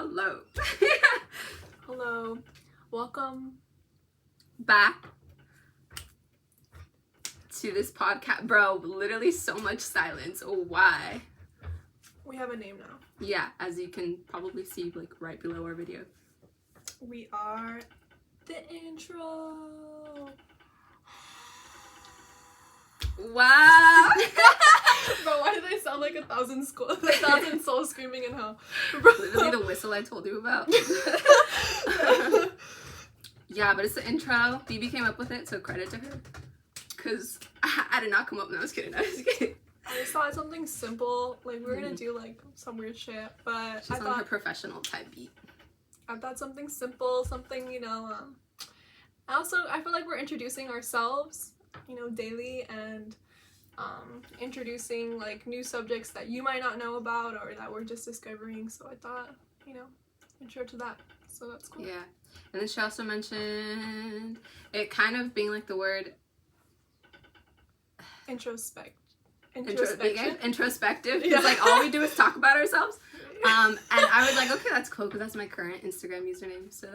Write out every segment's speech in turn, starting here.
Hello. Hello. Welcome back to this podcast. Bro, literally so much silence. Oh, why? We have a name now. Yeah, as you can probably see, like, right below our video. We are the intro. Wow. Bro, why did I sound like a thousand souls screaming in hell? Bro. Literally the whistle I told you about. Yeah, but it's the intro. Bibi came up with it, so credit to her. Because I did not come up with it. I was kidding. I just thought something simple. Like, we were gonna do, like, some weird shit, but she's on her professional type beat. I thought something simple, something, you know, also, I feel like we're introducing ourselves, you know, daily, and introducing, like, new subjects that you might not know about or that we're just discovering, so I thought, you know, intro to that, so that's cool. Yeah, and then she also mentioned it kind of being like the word introspective, because like all we do is talk about ourselves. And I was like, okay, that's cool, because that's my current Instagram username, so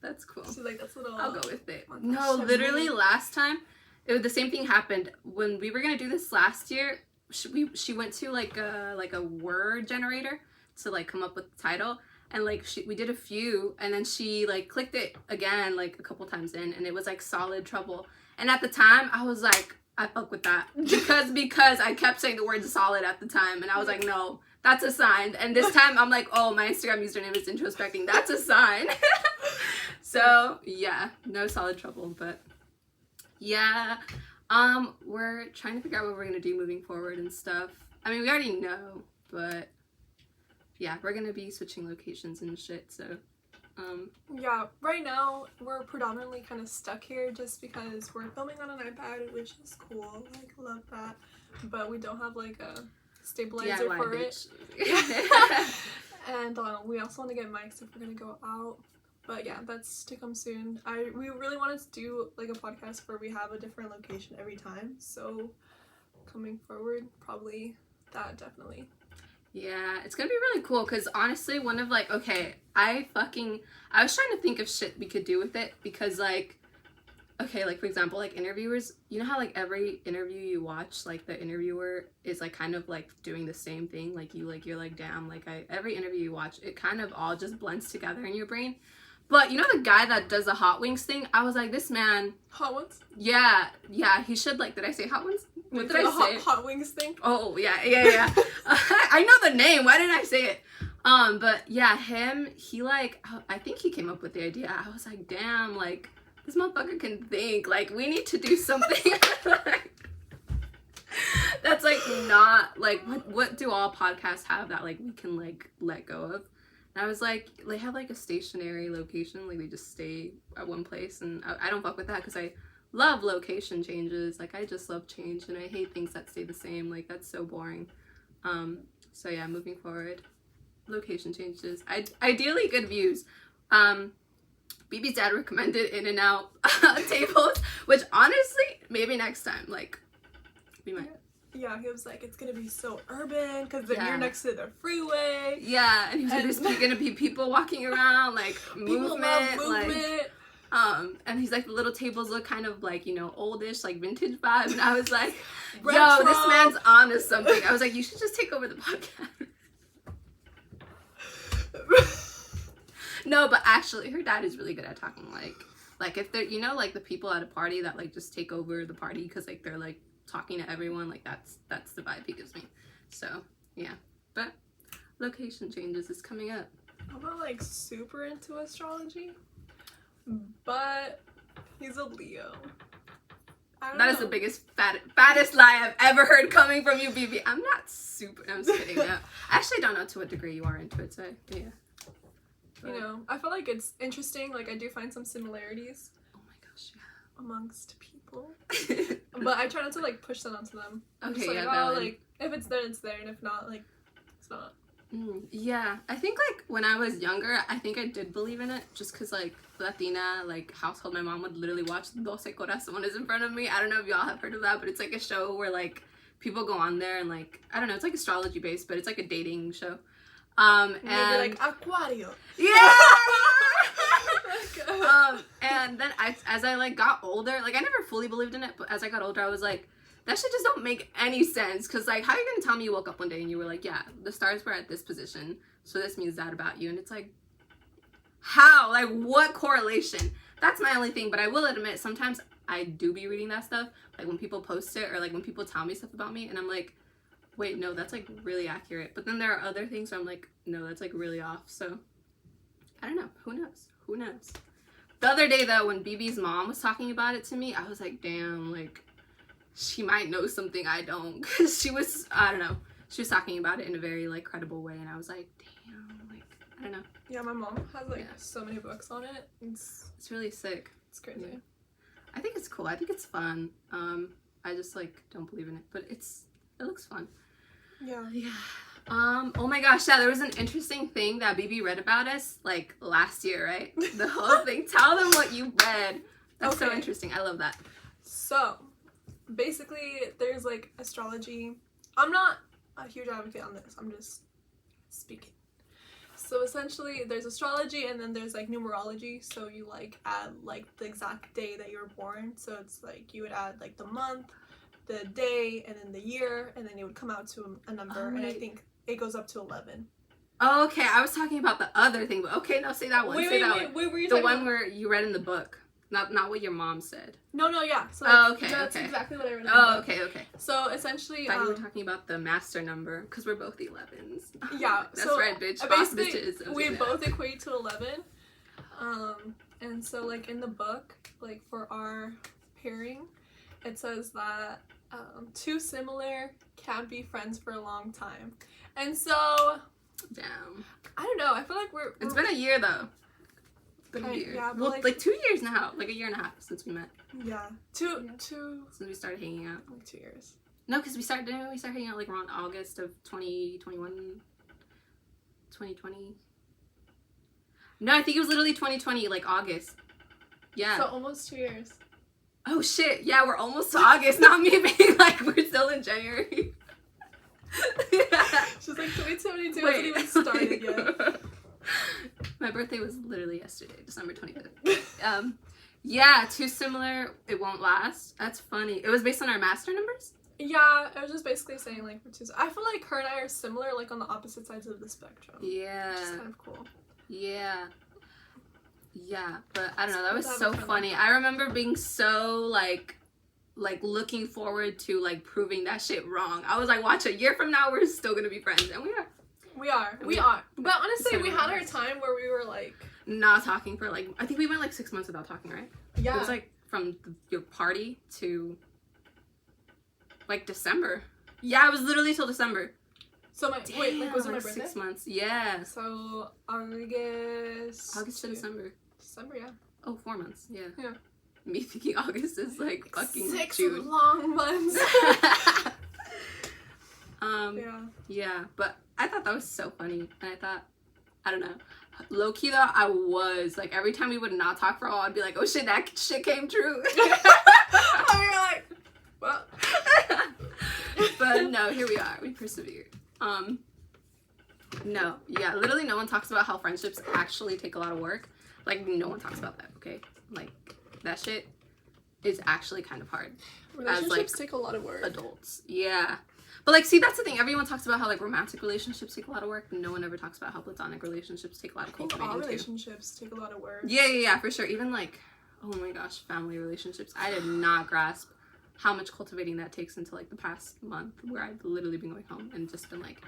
that's cool. So like that's little. I'll go with it. No, literally last time, the same thing happened when we were gonna do this last year. She went to like a word generator to like come up with the title, and like we did a few, and then she like clicked it again like a couple times in, and it was like solid trouble. And at the time, I was like, I fuck with that because I kept saying the word solid at the time, and I was like, no, that's a sign. And this time I'm like, oh, my Instagram username is introspecting. That's a sign. So yeah, no solid trouble, but yeah, we're trying to figure out what we're gonna do moving forward and stuff. I mean, we already know, but yeah, we're gonna be switching locations and shit. So yeah, right now we're predominantly kind of stuck here just because we're filming on an iPad, which is cool. Like, love that, but we don't have like a stabilizer for it. And we also want to get mics if we're gonna go out. But yeah, that's to come soon. We really wanted to do like a podcast where we have a different location every time. So coming forward, probably that, definitely. Yeah, it's gonna be really cool because honestly, one of like, okay, I was trying to think of shit we could do with it because like, okay, like for example, like interviewers, you know how like every interview you watch, like the interviewer is like kind of like doing the same thing, like you're like, damn, like every interview you watch, it kind of all just blends together in your brain. But you know the guy that does the hot wings thing? I was like, this man. Hot ones? Yeah, he should like. Did I say hot ones? What did I say? Hot wings thing? Oh yeah. I know the name. Why didn't I say it? But yeah, he like, I think he came up with the idea. I was like, damn, like this motherfucker can think. Like we need to do something. That's like not like what do all podcasts have that like we can like let go of? And I was like, they have like a stationary location, like they just stay at one place, and I don't fuck with that because I love location changes. Like I just love change, and I hate things that stay the same. Like that's so boring. So yeah, moving forward, location changes. Ideally good views. Bibi's dad recommended In-N-Out tables, which honestly, maybe next time, like we might. Yeah, he was like, it's gonna be so urban because then you're next to the freeway. Yeah, and he was like, there's gonna be people walking around, like movement. Like, and he's like, the little tables look kind of like, you know, oldish, like vintage vibe. And I was like, yo, this man's on to something. I was like, you should just take over the podcast. No, but actually, her dad is really good at talking. Like if they're, you know, like the people at a party that like just take over the party because like they're like talking to everyone, like that's the vibe he gives me. So yeah, but location changes is coming up. I'm not like super into astrology, but he's a Leo. That is the biggest fattest lie I've ever heard coming from you, Bibi. I'm not super. I'm just kidding. No. I actually don't know to what degree you are into it, so yeah. But, you know, I feel like it's interesting. Like I do find some similarities. Oh my gosh, yeah. Amongst people. But I try not to like push that onto them. I'm Okay, just like, yeah, oh, valid. like if it's there, it's there, and if not, like it's not. Yeah, I think like when I was younger, I think I did believe in it just because like Latina like household, my mom would literally watch Doce Corazones in front of me. I don't know if y'all have heard of that, but it's like a show where like people go on there and like, I don't know, it's like astrology based, but it's like a dating show. And maybe like Aquario. Yeah. And then as I like got older, like I never fully believed in it, but as I got older, I was like, that shit just don't make any sense. Cause like, how are you gonna tell me you woke up one day and you were like, yeah, the stars were at this position, so this means that about you? And it's like, how? Like, what correlation? That's my only thing. But I will admit, sometimes I do be reading that stuff, like when people post it or like when people tell me stuff about me, and I'm like, wait, no, that's like really accurate. But then there are other things where I'm like, no, that's like really off. So I don't know. Who knows? Who knows? The other day though, when Bibi's mom was talking about it to me, I was like, damn, like she might know something I don't. Cause she was, I don't know, she was talking about it in a very like credible way, and I was like, damn, like I don't know. Yeah, my mom has like so many books on it. It's really sick. It's crazy. Yeah. I think it's cool. I think it's fun. I just like don't believe in it, but it looks fun. Yeah. Yeah. Oh my gosh, yeah, there was an interesting thing that Bibi read about us like last year, right? The whole thing. Tell them what you read. That's so interesting. I love that. So, basically, there's like astrology. I'm not a huge advocate on this. I'm just speaking. So essentially, there's astrology, and then there's like numerology. So you like add like the exact day that you were born. So it's like you would add like the month, the day, and then the year, and then it would come out to a number. And I think it goes up to 11. Oh, okay. I was talking about the other thing, but okay, no, say that one. Wait, were you the one where you read in the book, not what your mom said. No, yeah. So that's exactly what I read in the book. Okay. So essentially, I thought you were talking about the master number, because we're both 11s. Yeah, that's so right, bitch. Boss bitches. We both equate to 11. And so like in the book, like for our pairing, it says that two similar can't be friends for a long time. And so, damn. I don't know. I feel like it's been a year though. It's been a year. Yeah, well, like 2 years now. Like a year and a half since we met. Yeah. Two. Since we started hanging out. Like 2 years. No, because we started hanging out like around August of 2021. 2020. No, I think it was literally 2020, like August. Yeah. So almost 2 years. Oh shit, yeah, we're almost to August, not me being like, we're still in January. She's like, 2022 hasn't even started yet. My birthday was literally yesterday, December 25th. Yeah, too similar, it won't last. That's funny. It was based on our master numbers? Yeah, it was just basically saying like, I feel like her and I are similar, like on the opposite sides of the spectrum. Yeah. Which is kind of cool. Yeah. Yeah, but I don't know, that was so funny. I remember being so like looking forward to like proving that shit wrong. I was like, watch, a year from now we're still gonna be friends, and we are. We are. But honestly, we had our time where we were like not talking for like, I think we went like 6 months without talking, right? Yeah. It was like from your party to like December. Yeah, it was literally till December. So wait, like was it my birthday? 6 months. Yeah. So August to December. December, yeah. Oh, 4 months. Yeah. Yeah. Me thinking August is like fucking 6 June. long months. Yeah, but I thought that was so funny, and I thought, I don't know, low key though, I was like, every time we would not talk for a while, I'd be like, oh shit, that shit came true. And we were like, well. But no, here we are. We persevered. No, yeah, literally no one talks about how friendships actually take a lot of work. Like, no one talks about that, okay? Like, that shit is actually kind of hard. Relationships take a lot of work. Adults, yeah. But, like, see, that's the thing. Everyone talks about how, like, romantic relationships take a lot of work, but no one ever talks about how platonic relationships take a lot of cultivating, all relationships take a lot of work. Yeah, for sure. Even, like, oh my gosh, family relationships. I did not grasp how much cultivating that takes until, like, the past month, where I've literally been going home and just been, like,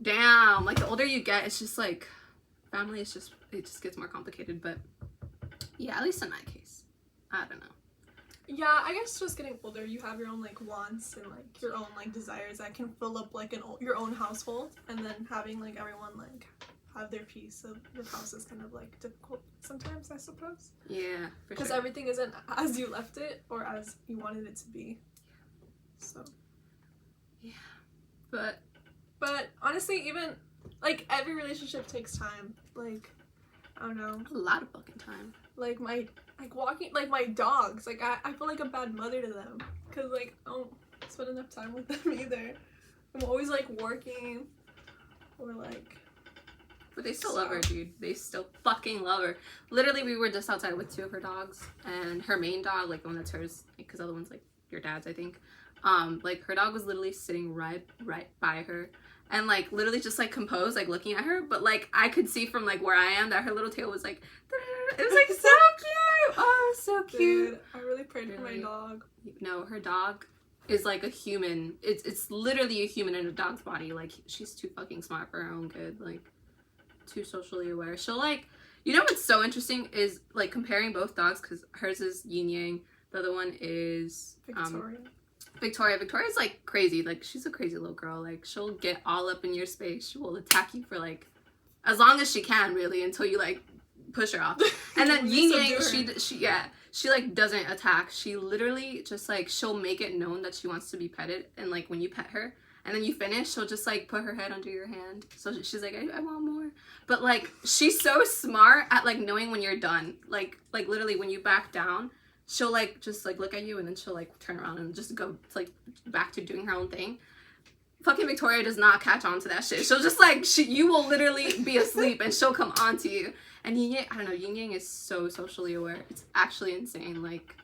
damn. Like, the older you get, it's just, like, family is just, it just gets more complicated. But, yeah, at least in my case. I don't know. Yeah, I guess just getting older, you have your own, like, wants and, like, your own, like, desires that can fill up, like, your own household. And then having, like, everyone, like, have their piece of your house is kind of, like, difficult sometimes, I suppose. Yeah, for sure. Because everything isn't as you left it or as you wanted it to be. So. Yeah. But honestly, even, like, every relationship takes time. Like, I don't know. A lot of fucking time. Like, walking, like, my dogs, like, I feel like a bad mother to them, because, like, I don't spend enough time with them either. I'm always, like, working, or, like, But they still love her, dude. They still fucking love her. Literally, we were just outside with 2 of her dogs, and her main dog, like the one that's hers, because the other one's like your dad's, I think. Like her dog was literally sitting right by her, and like literally just like composed, like looking at her. But like I could see from like where I am that her little tail was like, it was like so cute. Oh, so cute. Dude, I really prayed for my dog. No, her dog is like a human. It's literally a human in a dog's body. Like she's too fucking smart for her own good. Like too socially aware. She'll like, you know what's so interesting is like comparing both dogs, because hers is yin yang, the other one is Victoria. Victoria's like crazy. Like she's a crazy little girl. Like she'll get all up in your space. She will attack you for like as long as she can, really, until you like push her off. And then yin yang, she like doesn't attack. She literally just like, she'll make it known that she wants to be petted, and like when you pet her and then you finish, she'll just like put her head under your hand. So she's like, I want more. But like she's so smart at like knowing when you're done. Like literally when you back down, she'll like just like look at you, and then she'll like turn around and just go like back to doing her own thing. Fucking Victoria does not catch on to that shit. She'll just like, you will literally be asleep and she'll come on to you. And yin yang, I don't know, yin yang is so socially aware. It's actually insane. Like,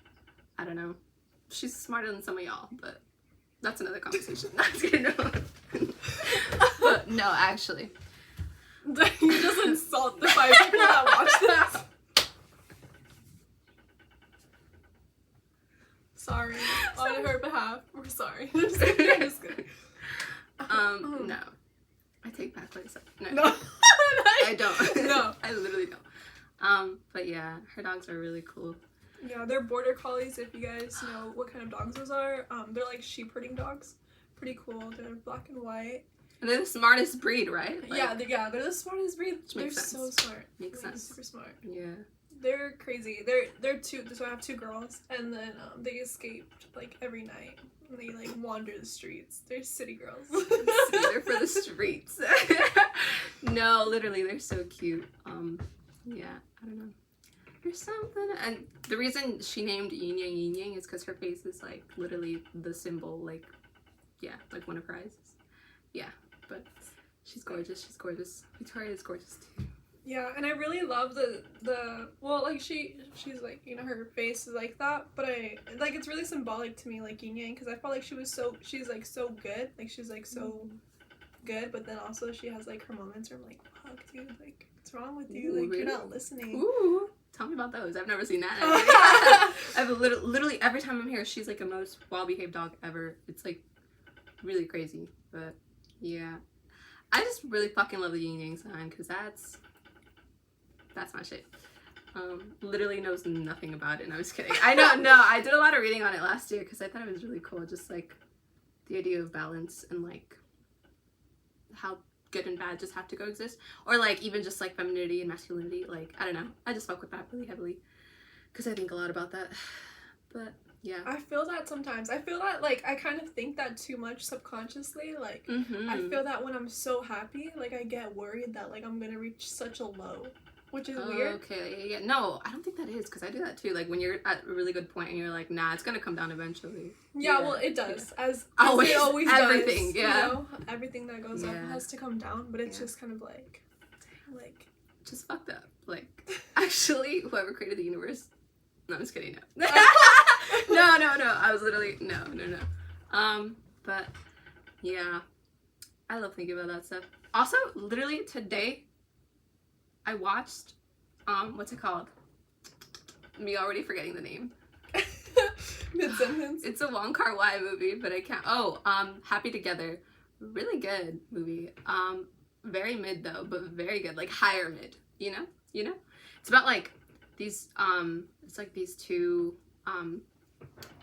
I don't know. She's smarter than some of y'all, but that's another conversation. Not kidding, no. But no, actually. You just insult the 5 people that watch this. Sorry. On her behalf, we're sorry. I'm just kidding. No. I take back what I said. No. I don't. No. I literally don't. But yeah, her dogs are really cool. Yeah, they're border collies, if you guys know what kind of dogs those are. They're like sheep herding dogs. Pretty cool. They're black and white. And they're the smartest breed, right? Like, they're the smartest breed. They're so smart. Makes sense. Super smart. Yeah. They're crazy. They're 2, so I have 2 girls, and then they escaped like every night. And they like wander the streets. They're city girls. They're for the streets. No, literally, they're so cute. Yeah, I don't know. There's something, and the reason she named yin yang is because her face is like literally the symbol, like, yeah, like one of her eyes. Yeah, but she's gorgeous. She's gorgeous. Victoria is gorgeous too. Yeah, and I really love the well, like she's like, you know, her face is like that, but I like, it's really symbolic to me, like yin yang, because I felt like she's like so good, like she's like so good, but then also she has like her moments where I'm like, fuck, dude, like what's wrong with you? Like, really? You're not listening. Ooh, tell me about those. I've never seen that. I've literally every time I'm here, she's like the most well-behaved dog ever. It's like really crazy, but yeah, I just really fucking love the yin yang sign, because that's my shit. Literally knows nothing about it, and I was kidding. I know, no, I did a lot of reading on it last year because I thought it was really cool, just like the idea of balance and like how good and bad just have to coexist, or like even just like femininity and masculinity. Like, I don't know, I just fuck with that really heavily because I think a lot about that. But yeah, I feel that sometimes. I feel that like I kind of think that too much subconsciously. Like I feel that when I'm so happy, like I get worried that like I'm gonna reach such a low. Which is weird. Okay, yeah. No, I don't think that is, because I do that too. Like, when you're at a really good point and you're like, nah, it's gonna come down eventually. Yeah, well, it does. Yeah. As always, it always everything, does. yeah. You know, everything that goes up has to come down, but it's just kind of like, just fucked up. Like, actually, whoever created the universe. No, I'm just kidding. No. No. I was literally, no. But, yeah. I love thinking about that stuff. Also, literally, today, I watched, what's it called? Me already forgetting the name. Mid-sentence. It's a Wong Kar-Wai movie, but I can't. Happy Together. Really good movie. Very mid though, but very good. Like higher mid. You know? It's about like these, it's like these 2,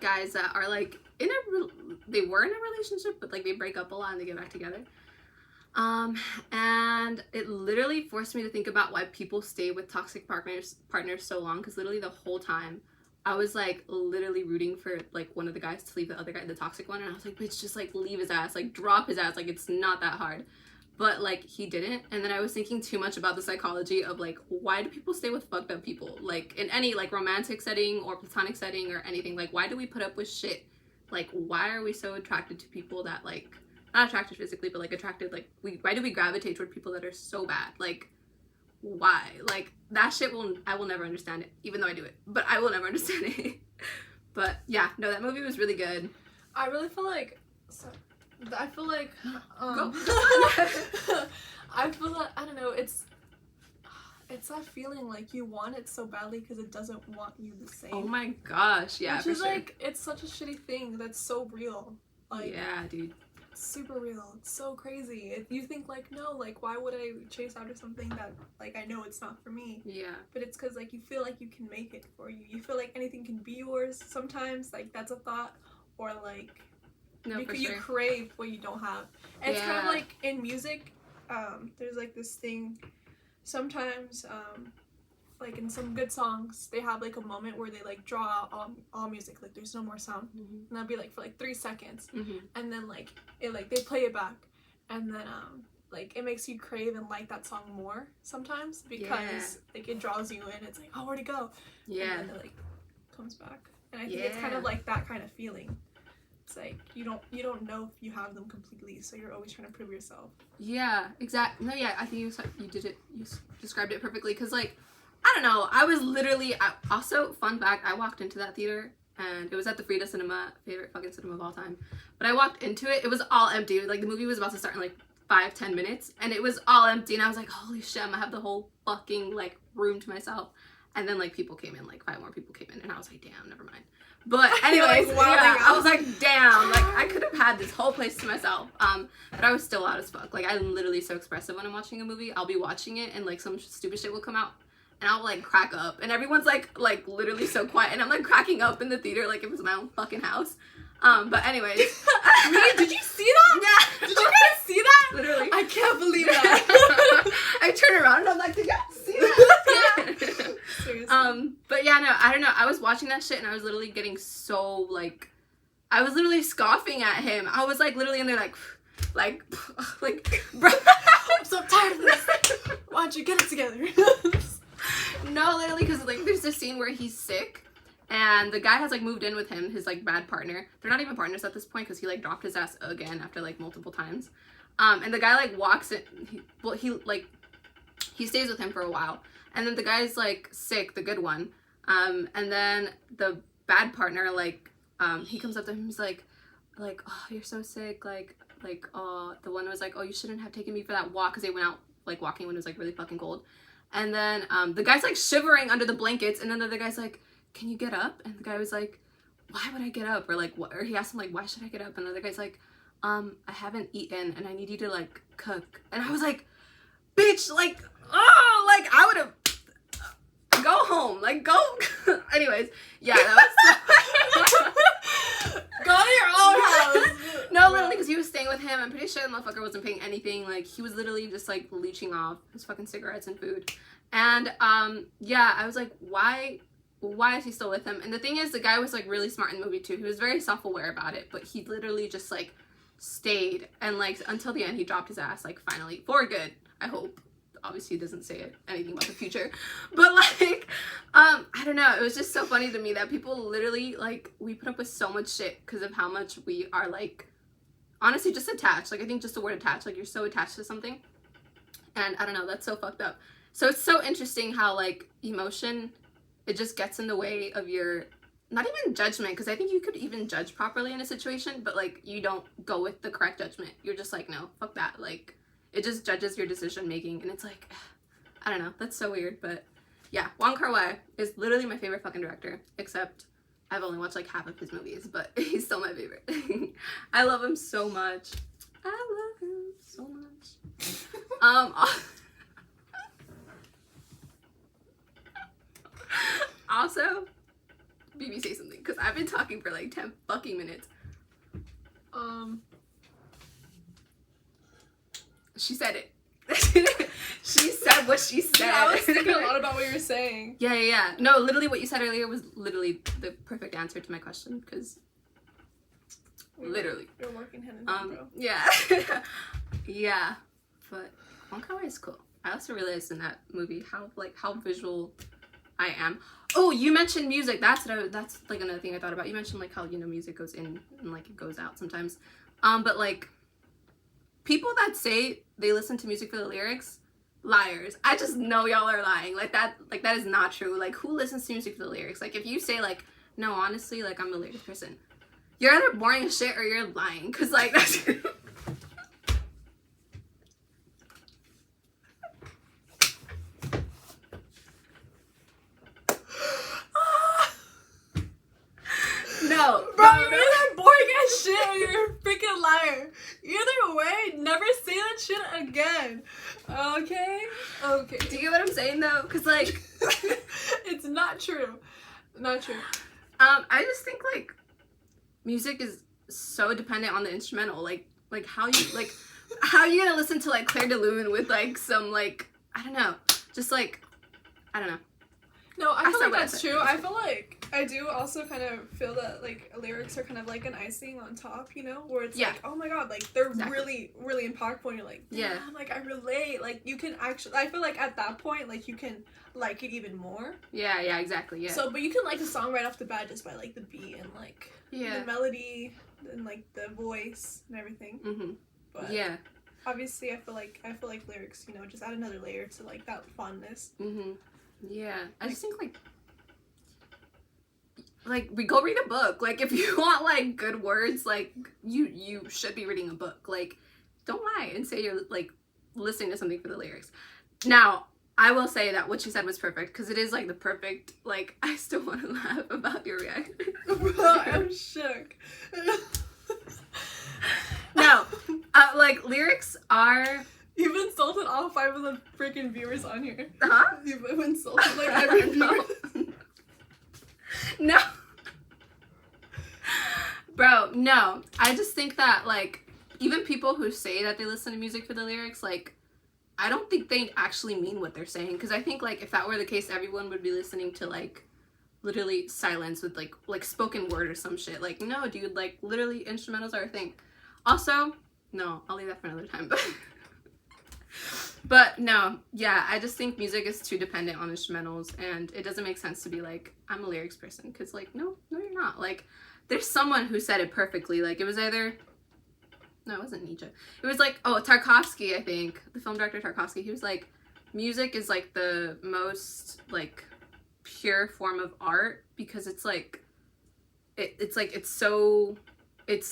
guys that are like they were in a relationship, but like they break up a lot and they get back together. And it literally forced me to think about why people stay with toxic partners so long, because literally the whole time I was like literally rooting for like one of the guys to leave the other guy, the toxic one, and I was like, bitch, just like leave his ass, like drop his ass, like it's not that hard. But like he didn't, and then I was thinking too much about the psychology of like, why do people stay with fucked up people, like in any like romantic setting or platonic setting or anything? Like, why do we put up with shit? Like, why are we so attracted to people that like, not attracted physically, but like attracted, like why do we gravitate toward people that are so bad? Like, why? Like, that shit I will never understand it, even though I do it, but I will never understand it. But yeah, no, that movie was really good. I really feel like, Go. I feel like, I don't know, it's that feeling like you want it so badly because it doesn't want you the same. Oh my gosh, yeah, Which for is sure. like, it's such a shitty thing that's so real. Like, yeah, dude. It's super real. It's so crazy. If you think like, no, like, why would I chase after something that, like, I know it's not for me? Yeah. But it's because, like, you feel like you can make it for you. You feel like anything can be yours sometimes. Like, that's a thought. Or, like, No, for you sure. crave what you don't have. And it's kind of Yeah. like in music, there's, like, this thing. Sometimes, like, in some good songs, they have, like, a moment where they, like, draw out all music. Like, there's no more sound. Mm-hmm. And that'll be, like, for, like, 3 seconds. Mm-hmm. And then, like, they play it back. And then, like, it makes you crave and like that song more sometimes. Because, like, it draws you in. It's like, oh, where'd it go? Yeah. And then it, like, comes back. And I think it's kind of like that kind of feeling. It's like, you don't know if you have them completely. So you're always trying to prove yourself. Yeah, exactly. No, yeah, I think you did it. You described it perfectly. Because, like, I don't know. I was literally... also, fun fact, I walked into that theater, and it was at the FRIDA cinema, favorite fucking cinema of all time. But I walked into it, it was all empty. Like, the movie was about to start in, like, 5-10 minutes, and it was all empty, and I was like, holy shit, I'm gonna have the whole fucking, like, room to myself. And then, like, people came in, like, 5 more people came in, and I was like, damn, never mind. But anyways, like, wow, yeah, I was like, damn, like, I could have had this whole place to myself. But I was still loud as fuck. Like, I'm literally so expressive when I'm watching a movie. I'll be watching it, and, like, some stupid shit will come out, and I'll, like, crack up. And everyone's, like literally so quiet, and I'm, like, cracking up in the theater like it was my own fucking house. But anyways. Did you see that? Yeah. Did you guys see that? Literally. I can't believe that. I turn around, and I'm like, did you guys see that? Seriously. But yeah, no, I don't know. I was watching that shit, and I was literally getting so, like, I was literally scoffing at him. I was, like, literally in there, like, bro. I'm so tired of this. Why don't you get it together? No, literally, because, like, there's this scene where he's sick, and the guy has, like, moved in with him, his, like, bad partner. They're not even partners at this point, because he, like, dropped his ass again after, like, multiple times. And the guy, like, walks in, he stays with him for a while, and then the guy's, like, sick, the good one, and then the bad partner, like, he comes up to him, he's like, oh, you're so sick, oh, the one was like, oh, you shouldn't have taken me for that walk, because they went out, like, walking when it was, like, really fucking cold. And then the guy's, like, shivering under the blankets, and then the other guy's like, can you get up? And the guy was like, why would I get up? Or, like, what? Or he asked him, like, why should I get up? And the other guy's like, I haven't eaten, and I need you to, like, cook. And I was like, bitch, like, oh, like, I would have, go home, like, go. Anyways, yeah, that was Go to your own house. No, literally, because he was staying with him. I'm pretty sure the motherfucker wasn't paying anything. Like, he was literally just, like, leeching off his fucking cigarettes and food. And, yeah, I was like, why is he still with him? And the thing is, the guy was, like, really smart in the movie, too. He was very self-aware about it, but he literally just, like, stayed. And, like, until the end, he dropped his ass, like, finally. For good, I hope. Obviously, he doesn't say anything about the future. But, like, I don't know. It was just so funny to me that people literally, like, we put up with so much shit because of how much we are, like, honestly, just attached. Like, I think just the word attached. Like, you're so attached to something. And, I don't know. That's so fucked up. So, it's so interesting how, like, emotion, it just gets in the way of your, not even judgment, because I think you could even judge properly in a situation, but, like, you don't go with the correct judgment. You're just like, no, fuck that. Like, it just judges your decision making, and it's like, I don't know, that's so weird. But yeah, Wong Kar-Wai is literally my favorite fucking director, except I've only watched like half of his movies, but he's still my favorite. I love him so much. I love him so much. Also, Bibi, say something, because I've been talking for like 10 fucking minutes. She said it. She said what she said. Yeah, I was thinking a lot about what you were saying. Yeah. No, literally what you said earlier was literally the perfect answer to my question, because literally. You're working hand in hand, bro. Yeah. Yeah. But Wong Kar-Wai is cool. I also realized in that movie how visual I am. Oh, you mentioned music. That's like another thing I thought about. You mentioned like how, you know, music goes in and like it goes out sometimes. But like people that say they listen to music for the lyrics, liars. I just know y'all are lying. Like that is not true. Like, who listens to music for the lyrics? Like, if you say like, no, honestly, like, I'm a lyrics person, you're either boring as shit or you're lying. Cause like that's no, Bro, you're either boring as shit or you're a freaking liar. Either way, never say that shit again. Okay? Okay. Do you get what I'm saying though? Cause like it's not true. Not true. I just think like music is so dependent on the instrumental. Like how are you gonna listen to like Claire de Lune with like some like, I don't know, just like, I don't know. No, I feel like that's said. true. I feel like I do also kind of feel that like lyrics are kind of like an icing on top, you know, where it's like, oh my god, like they're really, really impactful, and you're like, yeah, like I relate. Like you can actually, I feel like at that point, like you can like it even more. Yeah, exactly. Yeah. So, but you can like a song right off the bat just by like the beat and like the melody and like the voice and everything. Mm-hmm. But obviously, I feel like lyrics, you know, just add another layer to like that fondness. Mm-hmm. Yeah, I just think like we go read a book. Like if you want like good words, like you should be reading a book. Like don't lie and say you're like listening to something for the lyrics. Now I will say that what you said was perfect because it is like the perfect. Like I still want to laugh about your reaction. I'm shook. No, like lyrics are. You've insulted all 5 of the freaking viewers on here. Huh? You've insulted like every viewer. No. Bro, no. I just think that like even people who say that they listen to music for the lyrics, like I don't think they actually mean what they're saying. Because I think like if that were the case, everyone would be listening to like literally silence with like spoken word or some shit. Like no, dude. Like literally instrumentals are a thing. Also, no, I'll leave that for another time. But no, yeah, I just think music is too dependent on instrumentals, and it doesn't make sense to be like, I'm a lyrics person, because like, no, you're not. Like, there's someone who said it perfectly. Like, it was either, no, it wasn't Nietzsche. It was like, oh, Tarkovsky, I think, the film director Tarkovsky. He was like, music is like the most like pure form of art because it's like, it's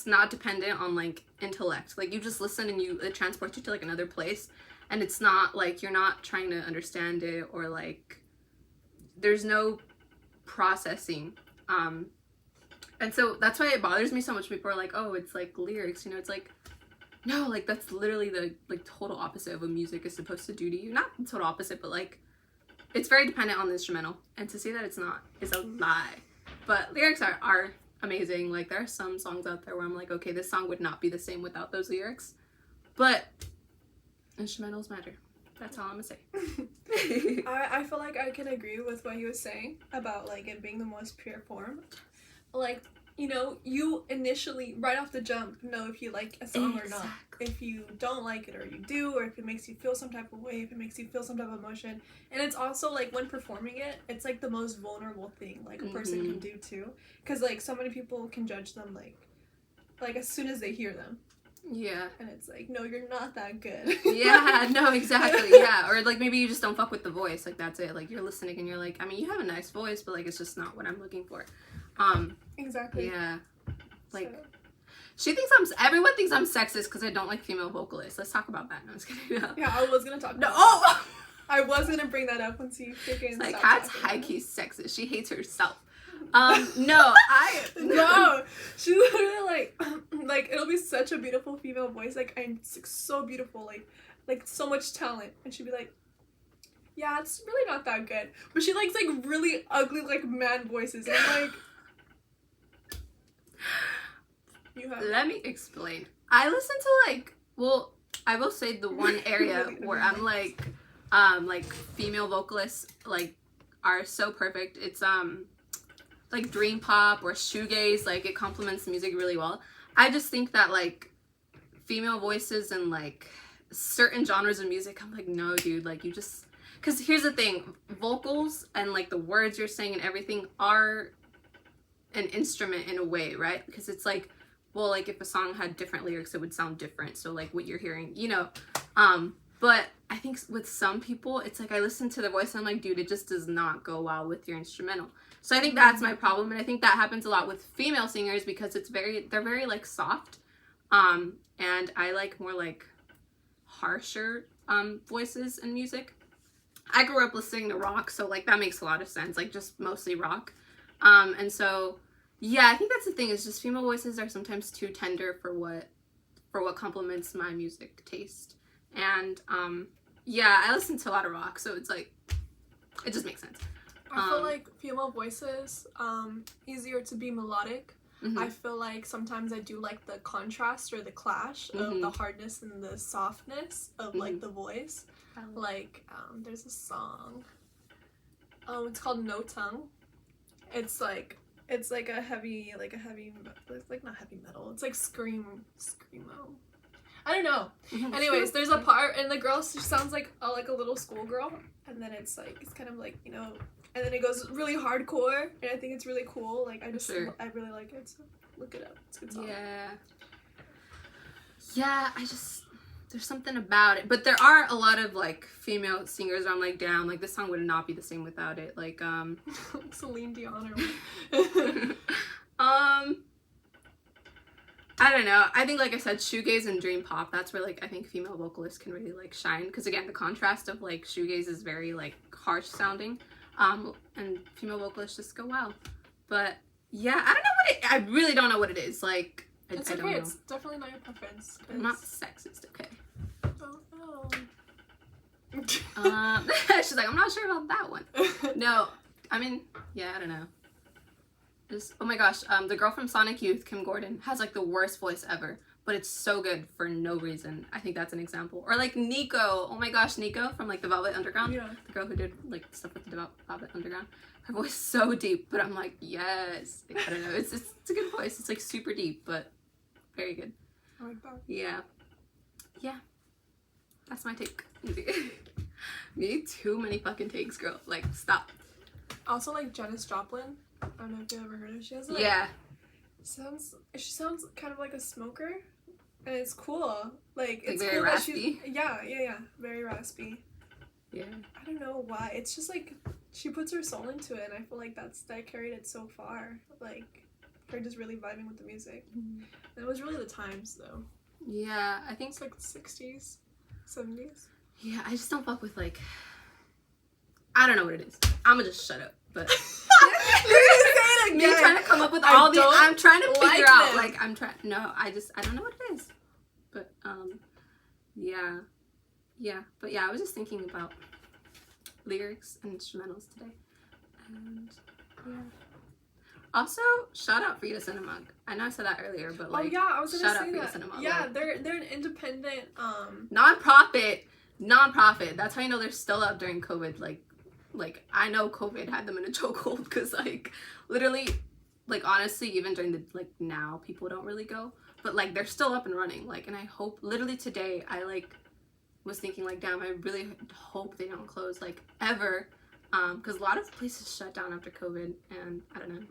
not dependent on like intellect. Like you just listen and it transports you to like another place, and it's not like you're not trying to understand it or like there's no processing. And so that's why it bothers me so much. People are like, oh, it's like lyrics, you know. It's like, no, like that's literally the like total opposite of what music is supposed to do to you. Not the total opposite, but like it's very dependent on the instrumental, and to say that it's not is a lie. But lyrics are amazing. Like there are some songs out there where I'm like, okay, this song would not be the same without those lyrics, but instrumentals matter. That's all I'm gonna say. I feel like I can agree with what he was saying about like it being the most pure form. Like, you know, you initially right off the jump know if you like a song or not. If you don't like it or you do, or if it makes you feel some type of way, if it makes you feel some type of emotion. And it's also like when performing it, it's like the most vulnerable thing like a person can do too, because like so many people can judge them like as soon as they hear them. Yeah. And it's like, no, you're not that good. Yeah, no, exactly. Yeah. Or like maybe you just don't fuck with the voice. Like that's it. Like you're listening and you're like, I mean, you have a nice voice, but like it's just not what I'm looking for. Exactly. Yeah. Like so. Everyone thinks I'm sexist because I don't like female vocalists. Let's talk about that. No, I'm just kidding. Yeah, I was gonna talk about I was gonna bring that up once you freaking like Kat's high-key sexist. She hates herself. No, no. She's literally like it'll be such a beautiful female voice. Like I'm so beautiful, like so much talent, and she'd be like, yeah, it's really not that good. But she likes like really ugly like man voices. And I'm like, let me explain. I listen to I will say the one area where I'm like female vocalists like are so perfect. It's like dream pop or shoegaze. Like it complements the music really well. I just think that like female voices and like certain genres of music, I'm like, no, dude, like you just, because here's the thing, vocals and like the words you're saying and everything are an instrument in a way, right? Because it's like, well, like if a song had different lyrics, it would sound different. So like what you're hearing, you know, but I think with some people, it's like I listen to the voice and I'm like, dude, it just does not go well with your instrumental. So I think that's my problem, and I think that happens a lot with female singers because they're very like soft, and I like more like harsher voices in music. I grew up listening to rock, so like that makes a lot of sense, like just mostly rock, and so yeah, I think that's the thing, is just female voices are sometimes too tender for what complements my music taste. And yeah, I listen to a lot of rock, so it's like it just makes sense. I feel like female voices easier to be melodic. Mm-hmm. I feel like sometimes I do like the contrast or the clash of the hardness and the softness of like the voice. Like there's a song, it's called No Tongue. It's like a heavy like not heavy metal, it's like screamo. I don't know. Anyways, there's a part and the girl, she sounds like a little schoolgirl, and then it's kind of like, you know, and then it goes really hardcore, and I think it's really cool. Like I really like it, so look it up. It's a good song. Yeah, there's something about it. But there are a lot of like female singers where I'm like, damn, like this song would not be the same without it. Like Celine Dion or I don't know. I think, like I said, shoegaze and dream pop, that's where like I think female vocalists can really like shine, because again, the contrast of like shoegaze is very like harsh sounding, and female vocalists just go wow. But yeah, I don't know I really don't know what it is. Like it's I okay. don't know. It's definitely not your preference. I'm not sexist, okay? Oh. She's like, I'm not sure about that one. No, I mean, yeah, I don't know. Oh my gosh, the girl from Sonic Youth, Kim Gordon, has like the worst voice ever, but it's so good for no reason. I think that's an example. Or like Nico, oh my gosh, Nico from like the Velvet Underground, the girl who did like stuff with the Velvet Underground. Her voice is so deep, but I'm like, yes. Like, I don't know, it's a good voice. It's like super deep, but very good. I like that. Yeah, that's my take. Me too many fucking takes, girl. Like, stop. Also, like Janis Joplin. I don't know if you ever heard of her. She has like, she sounds kind of like a smoker, and it's cool. Like it's very cool raspy. that she's very raspy. Yeah. I don't know why. It's just like she puts her soul into it, and I feel like that carried it so far. Like her just really vibing with the music. And it was really the times though. Yeah, I think it's like the 60s, 70s. Yeah, I just don't fuck with like, I don't know what it is. I'ma just shut up. But me trying to come up with all these, I'm trying to figure out them. Like I'm trying. No, I don't know what it is. But yeah. But yeah, I was just thinking about lyrics and instrumentals today, and yeah. Also, shout out FRIDA Cinemug. I know I said that earlier, but like, I was gonna say that. Cinemug. Yeah, like, they're an independent non-profit. That's how you know they're still up during COVID. Like I know COVID had them in a chokehold, because like literally, like honestly, even during the like now people don't really go, but like they're still up and running. Like, and I hope, literally today I like was thinking like, damn, I really hope they don't close like ever, because a lot of places shut down after COVID, and I don't know.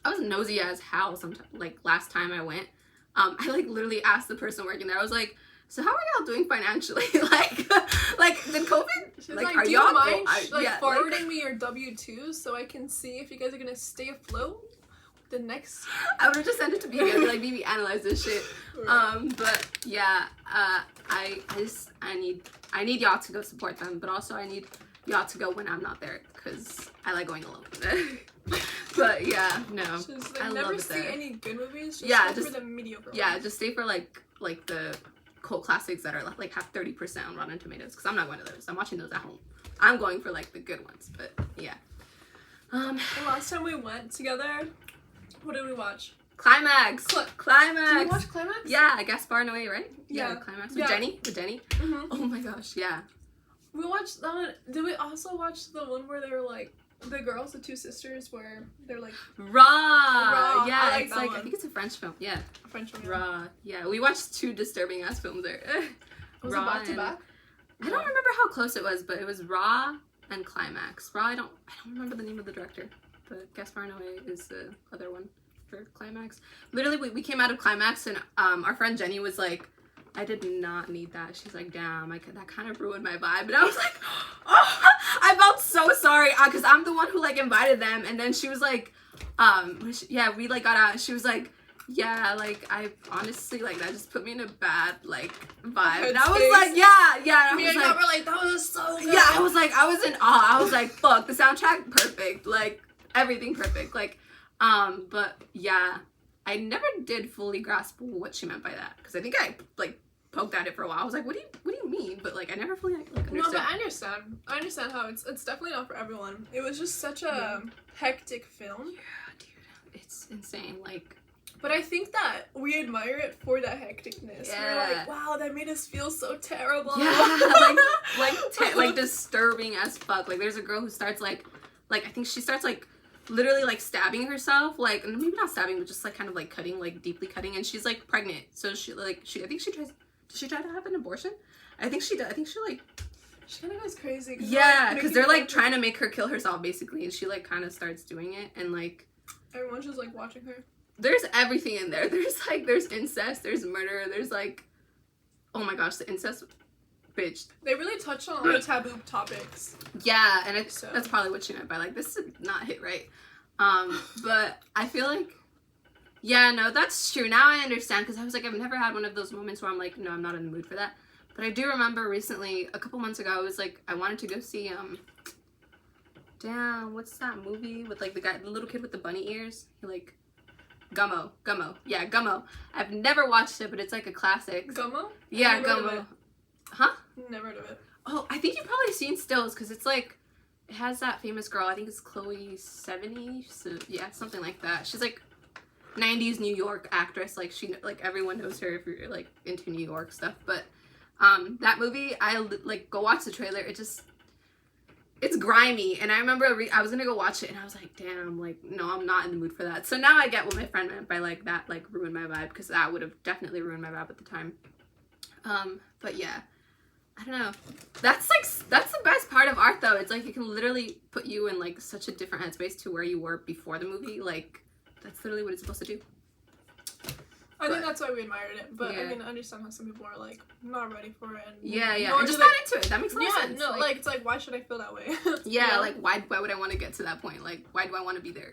I was nosy as hell sometimes. Like last time I went, I like literally asked the person working there. I was like, so how are y'all doing financially? like did COVID? She's like, are y'all mind forwarding me your W-2 so I can see if you guys are gonna stay afloat the next? I would have just sent it to Bibi. I'd be like, Bibi, analyze this shit. But yeah, I need y'all to go support them, but also I need y'all to go when I'm not there, because I like going alone. But yeah, no, just, I never love it see there. Any good movies. Just yeah, stay just for the mediocre. Yeah, ones. just stay for like the cult classics that are like have 30% on Rotten Tomatoes, because I'm not going to those. I'm watching those at home. I'm going for like the good ones. But yeah. The last time we went together, what did we watch? Climax. Climax. Did we watch Climax? Yeah, Gaspar Noé, right? Yeah. Climax with Jenny. With Jenny. Mm-hmm. Oh my gosh, yeah. We watched that one. Did we also watch the one where they were like the girls, the two sisters, where they're like Raw. Yeah, like it's like one. I think it's a French film. Yeah. A French film. Raw. Yeah, we watched two disturbing ass films there. Was it back to back? I don't remember how close it was, but it was Raw and Climax. Raw, I don't remember the name of the director, but Gaspar Noé is the other one for Climax. Literally, we came out of Climax, and our friend Jenny was like, I did not need that. She's like, damn, that kind of ruined my vibe. And I was like, oh, I felt so sorry because I'm the one who like invited them. And then she was like, we like got out. She was like, yeah, like I honestly like that just put me in a bad like vibe. And I was like, yeah. And me and Matt were like, that was so good. Yeah, I was in awe. I was like, fuck, the soundtrack perfect, like everything perfect, like, but yeah, I never did fully grasp what she meant by that because I think I like poked at it for a while. I was like, what do you mean? But like I never fully like understood. No, but I understand how it's definitely not for everyone. It was just such a hectic film. Yeah, dude, it's insane. Like, but I think that we admire it for that hecticness. Yeah. We're like, wow, that made us feel so terrible. Yeah, like disturbing as fuck. Like there's a girl who starts like I think she starts like literally like stabbing herself, like maybe not stabbing, but just like kind of like cutting, like deeply cutting, and she's like pregnant. So she try to have an abortion? I think she does. I think she like she kind of goes crazy. Yeah, because they're like trying to make her kill herself basically, and she like kind of starts doing it, and like everyone's just like watching her. There's everything in there. There's incest, there's murder, there's like, oh my gosh, the incest, bitch. They really touch on a lot of taboo topics. Yeah, and that's probably what she meant by like, this did not hit right. But I feel like, yeah, no, that's true. Now I understand, because I was like, I've never had one of those moments where I'm like, no, I'm not in the mood for that. But I do remember recently, a couple months ago, I was like, I wanted to go see, damn, what's that movie with like the little kid with the bunny ears? He like, Gummo. Yeah, Gummo. I've never watched it, but it's like a classic. Gummo? Yeah, Gummo. Huh? Never heard of it. Oh, I think you've probably seen stills, because it's like, it has that famous girl, I think it's Chloe 70, so yeah, something like that. She's like 90s New York actress, like she, like everyone knows her if you're like into New York stuff, but that movie, I like go watch the trailer, it's grimy, and I remember I was gonna go watch it, and I was like, damn, like, no, I'm not in the mood for that. So now I get what my friend meant by like that, like, ruined my vibe, because that would have definitely ruined my vibe at the time. But yeah, I don't know. That's the best part of art, though. It's like it can literally put you in like such a different headspace to where you were before the movie. Like, that's literally what it's supposed to do. I think that's why we admired it, but yeah. I can understand how some people are like not ready for it. And yeah, and just not into it. That makes no sense. No, like it's like, why should I feel that way? Yeah, like why would I want to get to that point? Like, why do I want to be there?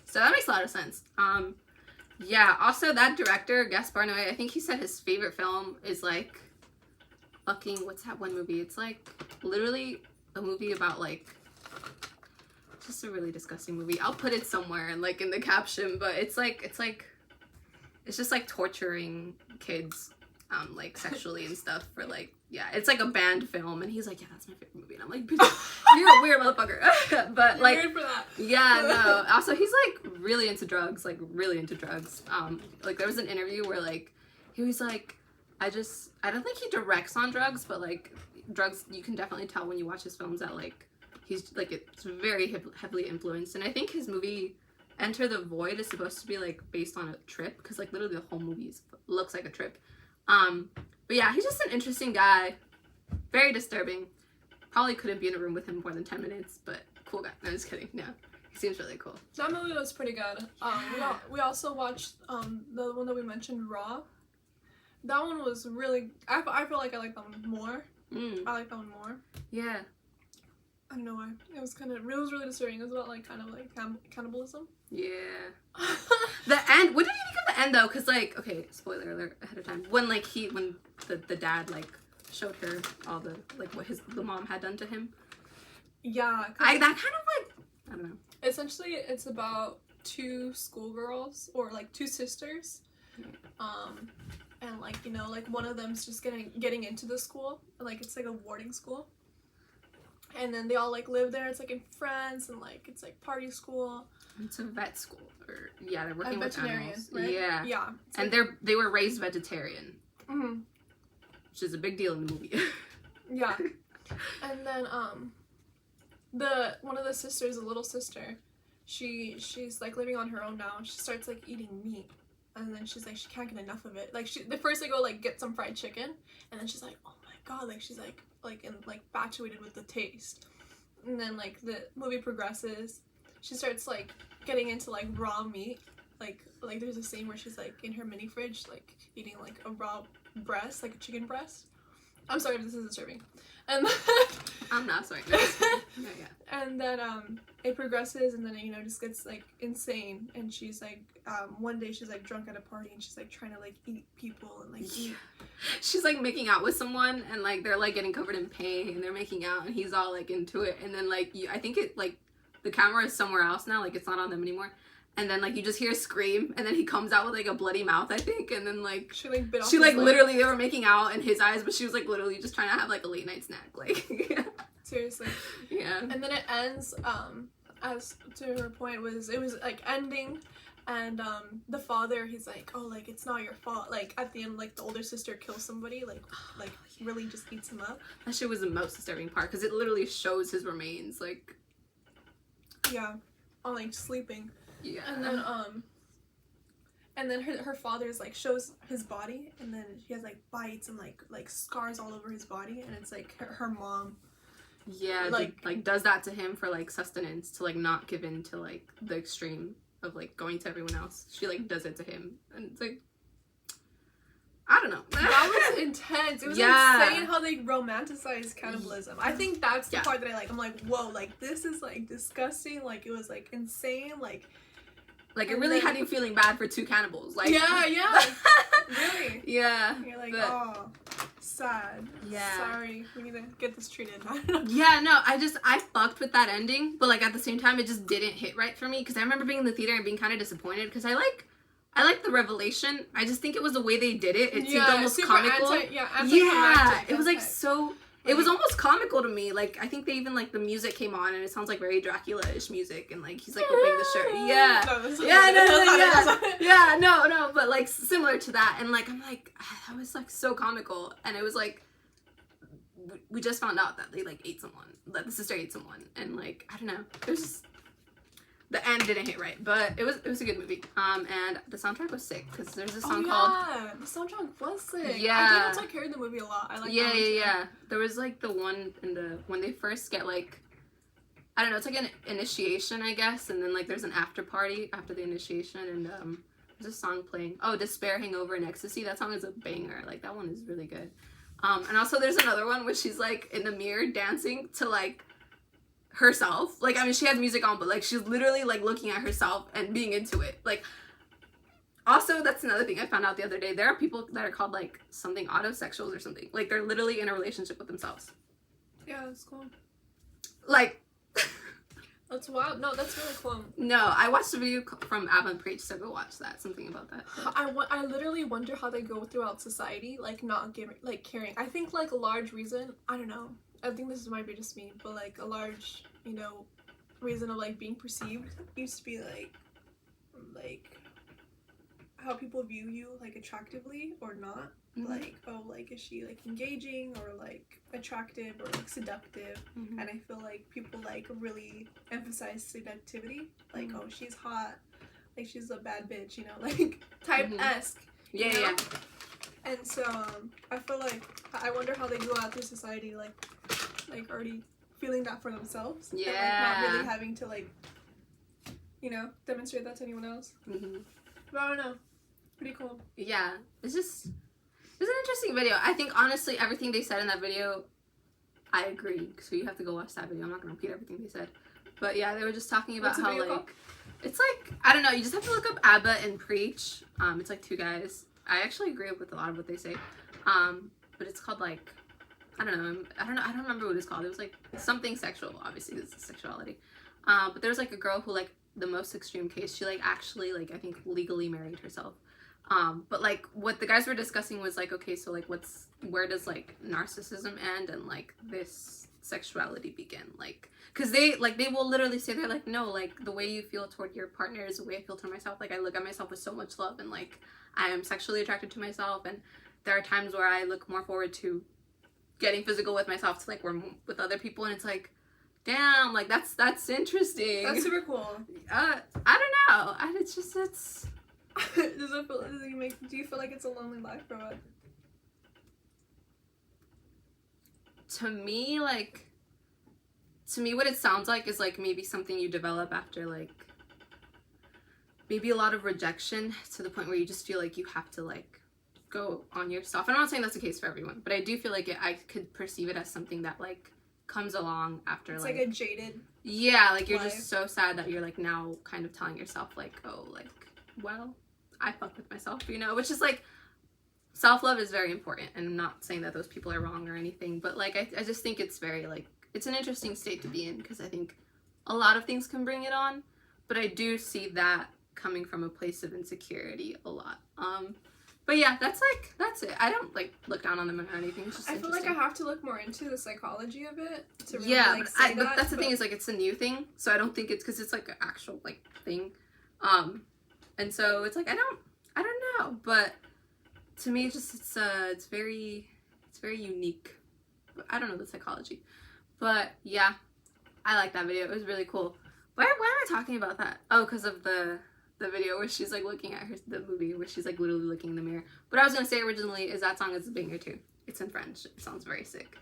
So that makes a lot of sense. Yeah. Also, that director, Gaspar Noé, I think he said his favorite film is like fucking, what's that one movie? It's like literally a movie about like just a really disgusting movie. I'll put it somewhere and like in the caption, but it's just like torturing kids like sexually and stuff for like, yeah, it's like a banned film, and he's like, yeah, that's my favorite movie, and I'm like, bitch, you're a weird motherfucker. But you're like weird for that. Yeah, no, also he's like really into drugs, like there was an interview where like he was like, I don't think he directs on drugs, but like drugs, you can definitely tell when you watch his films that like he's like, it's very heavily influenced. And I think his movie Enter the Void is supposed to be like based on a trip, because like literally the whole movie looks like a trip. But yeah, he's just an interesting guy, very disturbing. Probably couldn't be in a room with him more than 10 minutes, but cool guy. No, just kidding. No, he seems really cool. That movie was pretty good. We also watched the one that we mentioned, Raw. That one was really, I feel like I like that one more. I like that one more. Yeah. I don't know why. It was really disturbing. It was about like kind of like cannibalism. Yeah. The end. What did you think of the end though? Because like, okay, spoiler alert ahead of time. When like when the dad like showed her all the like what the mom had done to him. Yeah. That kind of like, I don't know. Essentially, it's about two schoolgirls, or like two sisters. And like, you know, like one of them's just getting into the school. Like it's like a boarding school. And then they all like live there. It's like in France, and like it's like party school. It's a vet school, or yeah, they're working with animals. Right? Yeah, yeah. And they were raised vegetarian, which is a big deal in the movie. Yeah, and then one of the sisters, the little sister, she's like living on her own now. She starts like eating meat, and then she's like she can't get enough of it. Like first they go like get some fried chicken, and then she's like, oh my god, like she's like infatuated with the taste. And then like the movie progresses, she starts like getting into like raw meat. Like there's a scene where she's like in her mini fridge like eating like a raw breast, like a chicken breast. I'm sorry if this is disturbing. And I'm not sorry. Yeah. And then it progresses, and then it, you know, just gets like insane. And she's like, one day she's like drunk at a party, and she's like trying to like eat people and like eat. She's like making out with someone, and like they're like getting covered in pain, and they're making out, and he's all like into it. And then like I think it like the camera is somewhere else now, like it's not on them anymore. And then like you just hear a scream, and then he comes out with like a bloody mouth, I think. And then like she like bit off she like his literally they were making out in his eyes, but she was like literally just trying to have like a late night snack, like. Seriously. Yeah. And then it ends, as to her point, it was like ending, and the father, he's like, oh, like it's not your fault. Like at the end, like the older sister kills somebody, like really just eats him up. That shit was the most disturbing part, because it literally shows his remains, like. Yeah, on like sleeping. Yeah. And then her father's like shows his body, and then he has like bites and like scars all over his body, and it's like her mom. Yeah, like does that to him for like sustenance, to like not give in to like the extreme of like going to everyone else. She like does it to him, and it's like, I don't know. That was intense. It was insane how they romanticize cannibalism. I think that's the part that I like. I'm like, whoa, like this is like disgusting. Like it was like insane. Like it really had you feeling bad for two cannibals. Like yeah, really. Yeah. And you're like, oh, sad. Yeah. Sorry, we need to get this treated. Yeah, no, I fucked with that ending, but like at the same time, it just didn't hit right for me, because I remember being in the theater and being kind of disappointed, because I like the revelation. I just think it was the way they did it. It seemed almost comical. It was like so. It was almost comical to me. Like I think they even like the music came on, and it sounds like very Dracula-ish music, and like he's like ripping the shirt. No, but like similar to that, and like I'm like that was like so comical, and it was like we just found out that they like ate someone, that the sister ate someone, and like I don't know, there's just. The end didn't hit right, but it was a good movie. And the soundtrack was sick, because there's a song called. The soundtrack was sick. Yeah. I think that's like carried the movie a lot. I like. Yeah. There was like the one when they first get like, I don't know, it's like an initiation, I guess, and then like there's an after party after the initiation, and there's a song playing. Oh, Despair, Hangover, and Ecstasy. That song is a banger. Like that one is really good. And also there's another one where she's like in the mirror dancing to like. Herself, like I mean she has music on, but like she's literally like looking at herself and being into it. Like also that's another thing I found out the other day, there are people that are called like something autosexuals or something, like they're literally in a relationship with themselves. Yeah, that's cool. Like that's wild. No, that's really cool. No, I watched a video from Abba and Preach, so go watch that, something about that. I literally wonder how they go throughout society, like not giving, like caring. I think like a large reason, I don't know, I think this might be just me, but like a large, you know, reason of like being perceived used to be like how people view you, like attractively or not. Mm-hmm. Like, oh, like is she like engaging or like attractive or like seductive? Mm-hmm. And I feel like people like really emphasize seductivity, like oh she's hot, like she's a bad bitch, you know, like type-esque. Yeah, you know? And so I feel like I wonder how they go out through society like already feeling that for themselves. Yeah. And, like, not really having to like, you know, demonstrate that to anyone else. Mm-hmm. But I don't know. Pretty cool. Yeah. It was an interesting video. I think honestly everything they said in that video, I agree. So you have to go watch that video. I'm not gonna repeat everything they said. But yeah, they were just talking about how like called? It's like I don't know, you just have to look up Abba and Preach. It's like two guys. I actually agree with a lot of what they say. But it's called like I don't know, remember what it's called. It was like something sexual, obviously it's sexuality. But there's like a girl who like the most extreme case, she like actually like I think legally married herself. But like what the guys were discussing was like, okay, so like where does like narcissism end and like this sexuality begin? Like because they will literally say, they're like, no, like the way you feel toward your partner is the way I feel toward myself. Like I look at myself with so much love, and like I am sexually attracted to myself, and there are times where I look more forward to getting physical with myself to like work with other people, and it's like, damn, like that's interesting. That's super cool. I don't know. It's just do you feel like it's a lonely life or what? To me, what it sounds like is like maybe something you develop after like maybe a lot of rejection, to the point where you just feel like you have to like go on yourself. And I'm not saying that's the case for everyone, but I do feel like I could perceive it as something that like comes along after it's like a jaded like you're life. just so sad that you're like now kind of telling yourself like, oh, like, well, I fuck with myself, you know, which is like, self-love is very important, and I'm not saying that those people are wrong or anything, but like I just think it's very like, it's an interesting state to be in, because I think a lot of things can bring it on, but I do see that coming from a place of insecurity a lot. But yeah, that's it. I don't like look down on them or anything. It's just I feel like I have to look more into the psychology of it to really like but say but that's the thing, is like it's a new thing, so I don't think it's because it's like an actual like thing, and so it's like I don't know, but to me it's very unique. I don't know the psychology, but yeah, I like that video. It was really cool. Why am I talking about that? Oh, because of the video where she's like looking at the movie where she's like literally looking in the mirror. What I was gonna say originally is that song is a banger too. It's in French. It sounds very sick.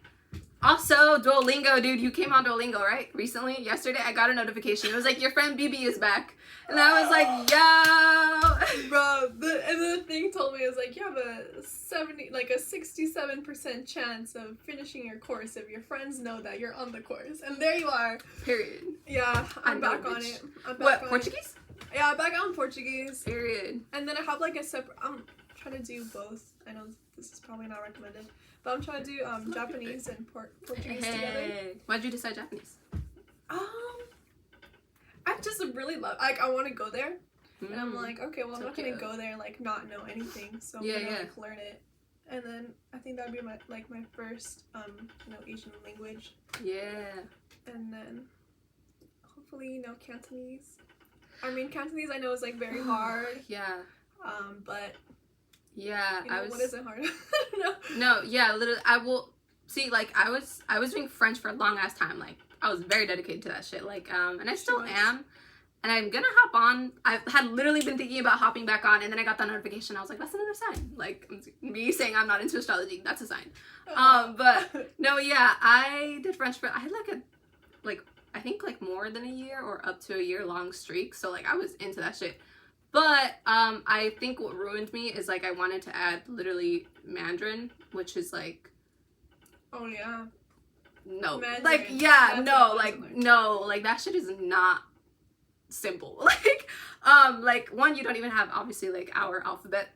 Also, Duolingo, dude, you came on Duolingo, right? Recently, yesterday, I got a notification. It was like, your friend Bibi is back. And I was like, yo! Bro, and the thing told me, it was like, you have a 67% chance of finishing your course if your friends know that you're on the course. And there you are. Period. Yeah, I'm back on it. What, Portuguese? Yeah, back on Portuguese. Period. And then I have like a separate, I'm trying to do both. I know this is probably not recommended, but I'm trying to do Japanese and Portuguese together. Why'd you decide Japanese? I just really love, like, I want to go there, and I'm like, okay, well, I'm not gonna go there and like not know anything, so I'm gonna like learn it, and then I think that'd be my first Asian language. Yeah. And then hopefully Cantonese. I mean, Cantonese I know is like very hard. Yeah. But yeah, what isn't hard? No, yeah, literally, I will see. Like, I was doing French for a long ass time. Like, I was very dedicated to that shit. Like, and I still am. And I'm gonna hop on. I had literally been thinking about hopping back on, and then I got that notification. I was like, that's another sign. Like, me saying I'm not into astrology, that's a sign. But no, yeah, I did French for, I had I think like more than a year or up to a year long streak. So like I was into that shit. But I think what ruined me is like I wanted to add literally Mandarin, which is like, oh yeah, no, Mandarin. Like yeah, That's no, like that shit is not simple. Like one, you don't even have obviously like our alphabet,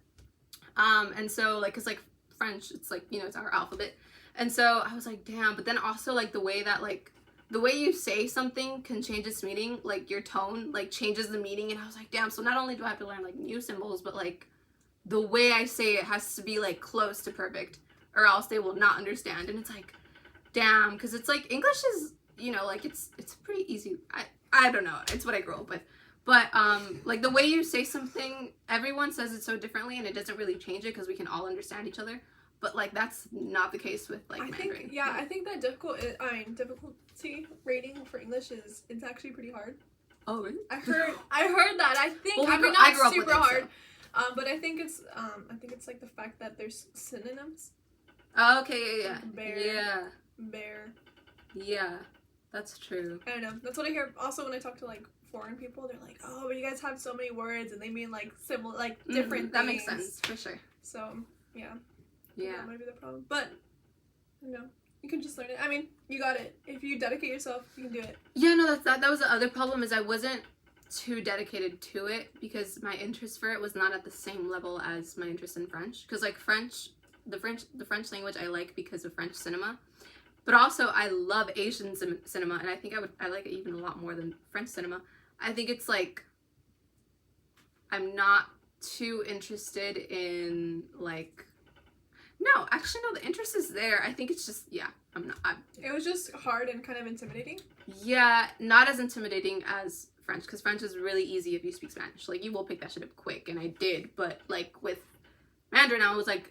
and so like, cause like French, it's like, it's our alphabet, and so I was like, damn. But then also like the way you say something can change its meaning, like your tone like changes the meaning, and I was like, damn, so not only do I have to learn like new symbols, but like the way I say it has to be like close to perfect, or else they will not understand. And it's like, damn, because it's like English is, like it's pretty easy. I don't know, it's what I grew up with, but like the way you say something, everyone says it so differently, and it doesn't really change it because we can all understand each other. But like that's not the case with like Mandarin. I think that difficulty rating for English is, it's actually pretty hard. Oh really? I heard that. I think well, not I grew up super with it, hard. So. But I think it's like the fact that there's synonyms. Oh, okay, yeah. Like bear. Yeah. Bear. Yeah, that's true. I don't know. That's what I hear. Also, when I talk to like foreign people, they're like, "Oh, but you guys have so many words, and they mean like similar, like different things." That makes sense for sure. So yeah. Yeah. That might be the problem. But, you can just learn it. I mean, you got it. If you dedicate yourself, you can do it. Yeah, no, that was the other problem, is I wasn't too dedicated to it because my interest for it was not at the same level as my interest in French. Because like the French language I like because of French cinema. But also I love Asian cinema, and I think I like it even a lot more than French cinema. I think it's like, I'm not too interested in like, no, actually, no, the interest is there. I think it's just, I'm not. It was just hard and kind of intimidating. Yeah, not as intimidating as French, because French is really easy if you speak Spanish. Like, you will pick that shit up quick, and I did. But, like, with Mandarin, I was, like,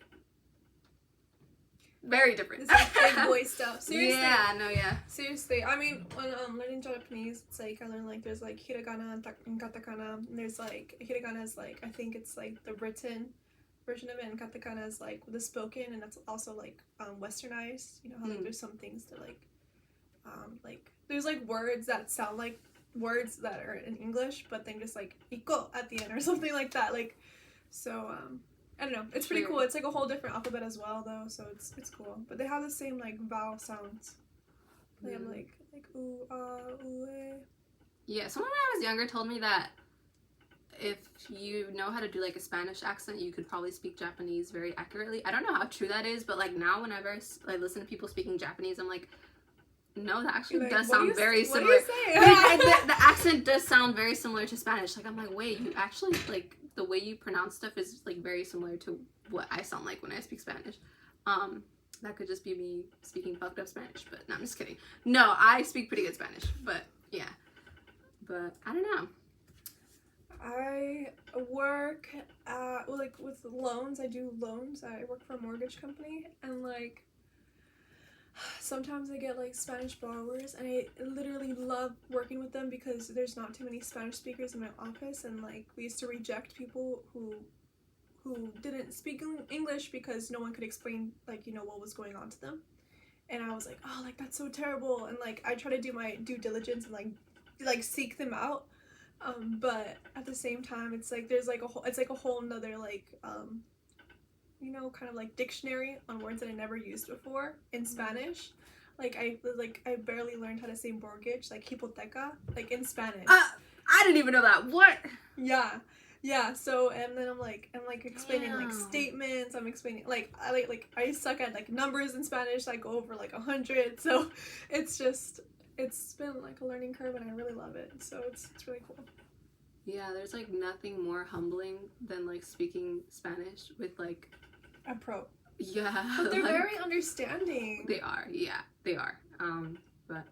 very different. It's like big boy stuff. Seriously. Yeah, no, yeah. Seriously. I mean, when learning Japanese, it's like, I learned, like, there's, like, hiragana and katakana. And there's, like, hiragana is, like, I think it's, like, the written version of it, and katakana is like the spoken, and that's also like westernized. You know how like there's some things that like there's like words that sound like words that are in English, but then just like iko at the end or something like that. Like, so I don't know. It's pretty cool. It's like a whole different alphabet as well, though, so it's cool. But they have the same like vowel sounds. They have like ooh, ooh, eh. Yeah, someone when I was younger told me that if you know how to do like a Spanish accent, you could probably speak Japanese very accurately. I don't know how true that is, but like now whenever I listen to people speaking Japanese, I'm like, no, that actually does sound very similar. What do you say? The accent does sound very similar to Spanish. Like I'm like, wait, you actually like the way you pronounce stuff is like very similar to what I sound like when I speak Spanish. That could just be me speaking fucked up Spanish, but no, I'm just kidding. No, I speak pretty good Spanish, but yeah. But I don't know. I work like with loans. I do loans. I work for a mortgage company, and like sometimes I get like Spanish borrowers, and I literally love working with them because there's not too many Spanish speakers in my office, and like we used to reject people who didn't speak English because no one could explain like what was going on to them. And I was like, oh, like that's so terrible, and like I try to do my due diligence and like seek them out. But at the same time, it's like there's like a whole nother like kind of like dictionary on words that I never used before in Spanish. Like I barely learned how to say mortgage, like hipoteca, like in Spanish. I didn't even know that. What? Yeah. So and then I'm like explaining like statements. I'm explaining like I suck at like numbers in Spanish. I go over like 100. So it's been like a learning curve, and I really love it. So it's really cool. Yeah, there's like nothing more humbling than like speaking Spanish with like a pro. Yeah. But they're like, very understanding. They are. Yeah, they are. But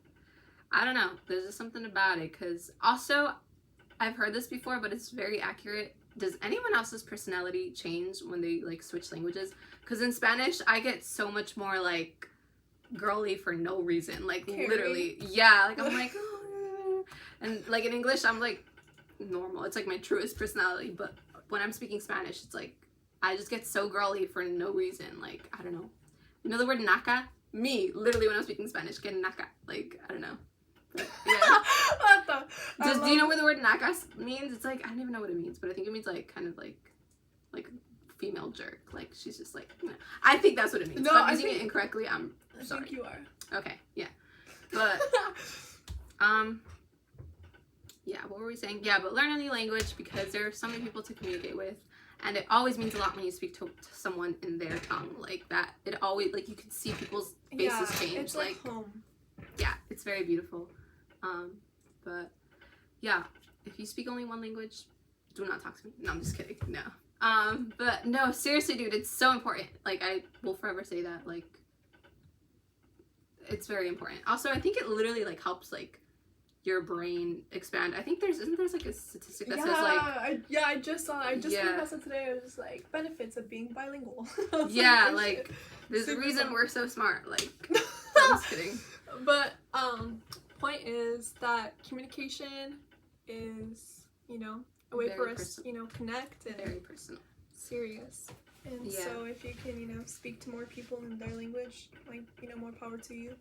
I don't know. There's just something about it, because also I've heard this before, but it's very accurate. Does anyone else's personality change when they like switch languages? Because in Spanish, I get so much more like girly for no reason, like Carrie. Literally, yeah, like I'm like, oh. And like in English I'm like normal, it's like my truest personality, but when I'm speaking Spanish it's like I just get so girly for no reason, like I don't know, the word naca, me literally when I'm speaking Spanish get naca, like I don't know, but yeah. Do you know what the word naca means? It's like I don't even know what it means, but I think it means like kind of like female jerk, like she's just like, I think that's what it means. No, if I'm using it incorrectly, I'm sorry. I think you are. Okay, yeah. But yeah, what were we saying? Yeah, but learn a new language because there are so many people to communicate with, and it always means a lot when you speak to someone in their tongue, like that. It always, like, you can see people's faces change. It's like home. Yeah, it's very beautiful. But yeah, if you speak only one language, do not talk to me. No, I'm just kidding. No. But no, seriously, dude, it's so important. Like, I will forever say that. Like, it's very important. Also, I think it literally like helps like your brain expand. I think isn't there like a statistic that says like I just saw that. I just came across it today. I was just like benefits of being bilingual. Yeah, like there's a reason we're so smart. Like, I'm just kidding. But point is that communication is a way for us connect and very personal, serious. And so if you can, speak to more people in their language, like, more power to you.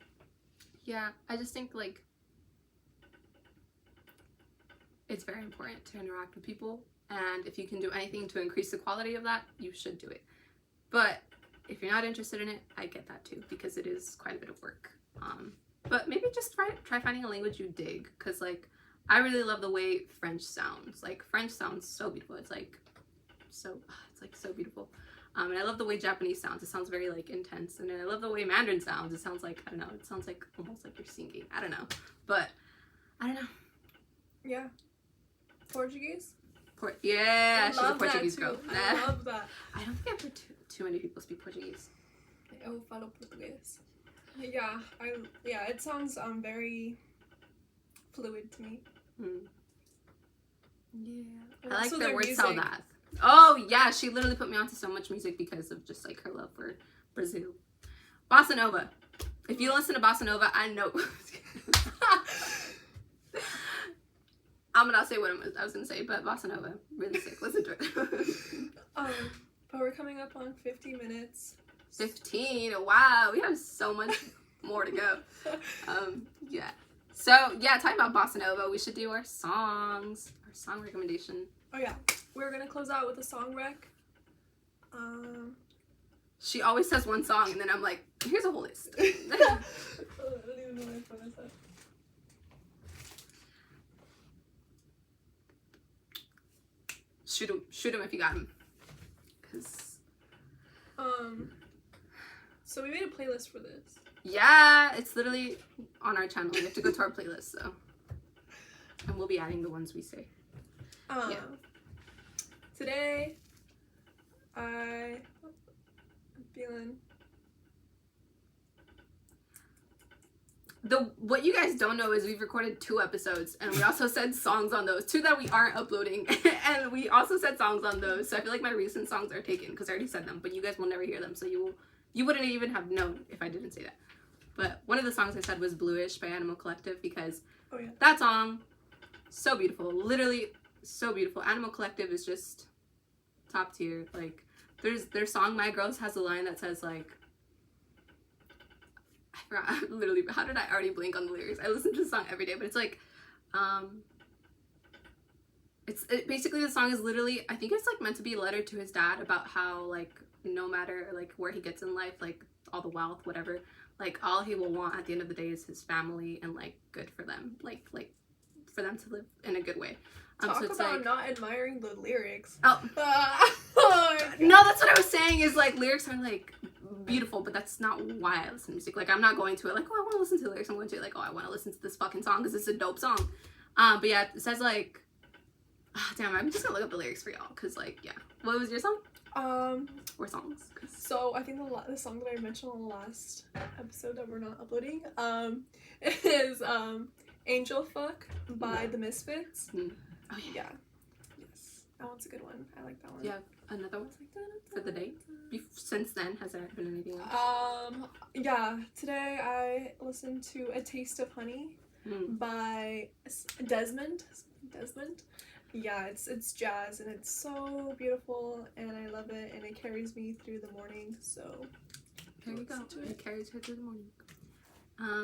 Yeah, I just think, like, it's very important to interact with people. And if you can do anything to increase the quality of that, you should do it. But if you're not interested in it, I get that too, because it is quite a bit of work. But maybe just try finding a language you dig. Because, like, I really love the way French sounds. Like, French sounds so beautiful. It's so beautiful. And I love the way Japanese sounds. It sounds very, like, intense. And then I love the way Mandarin sounds. It sounds like, I don't know, it sounds like almost like you're singing. I don't know. But, I don't know. Yeah. Portuguese? Yeah, she's a Portuguese girl. I love that. I don't think I've heard too many people speak Portuguese. Eu falo português. Yeah, it sounds very fluid to me. Yeah. I like the word saudade. Oh, yeah, she literally put me onto so much music because of just, like, her love for Brazil. Bossa Nova. If you listen to Bossa Nova, I know. I'm gonna say what I was gonna say, but Bossa Nova, really sick. Listen to it. But we're coming up on 50 minutes. 15? Wow, we have so much more to go. Yeah. So, yeah, talking about Bossa Nova, we should do our songs, our song recommendation. Oh, yeah. We're gonna close out with a song rec. She always says one song, and then I'm like, here's a whole list. I don't even know my phone is at. Shoot him if you got him. Cause so we made a playlist for this. yeah, it's literally on our channel. You have to go to our playlist, so. And we'll be adding the ones we say. Yeah. Today, I'm feeling. What you guys don't know is we've recorded 2 episodes, and we also said songs on those. 2 that we aren't uploading, and we also said songs on those. So I feel like my recent songs are taken because I already said them, but you guys will never hear them, so you wouldn't even have known if I didn't say that. But one of the songs I said was Bluish by Animal Collective because that song, so beautiful, literally so beautiful. Animal Collective is just top tier. Like their song My Girls has a line that says like, I forgot literally, how did I already blank on the lyrics? I listen to the song every day, but it's like basically the song is literally, I think it's like meant to be a letter to his dad about how like no matter like where he gets in life, like all the wealth, whatever, like all he will want at the end of the day is his family and like good for them, like for them to live in a good way. Talk so it's about like, not admiring the lyrics. Oh. No, that's what I was saying is like lyrics are like beautiful, but that's not why I listen to music. Like I'm not going to it like, oh, I want to listen to lyrics. I'm going to it like, oh, I want to listen to this fucking song because it's a dope song. But yeah, it says like, damn, I'm just gonna look up the lyrics for y'all because like, yeah. What was your song? Or songs? So I think the song that I mentioned on the last episode that we're not uploading is Angel Fuck by The Misfits. Oh yeah. Yes, that one's a good one. I like that one. Yeah, another one for the day. Since then, has there been anything else? Yeah, today I listened to A Taste of Honey by Desmond. Yeah, it's jazz and it's so beautiful and I love it and it carries me through the morning. So there you go. It carries her through the morning.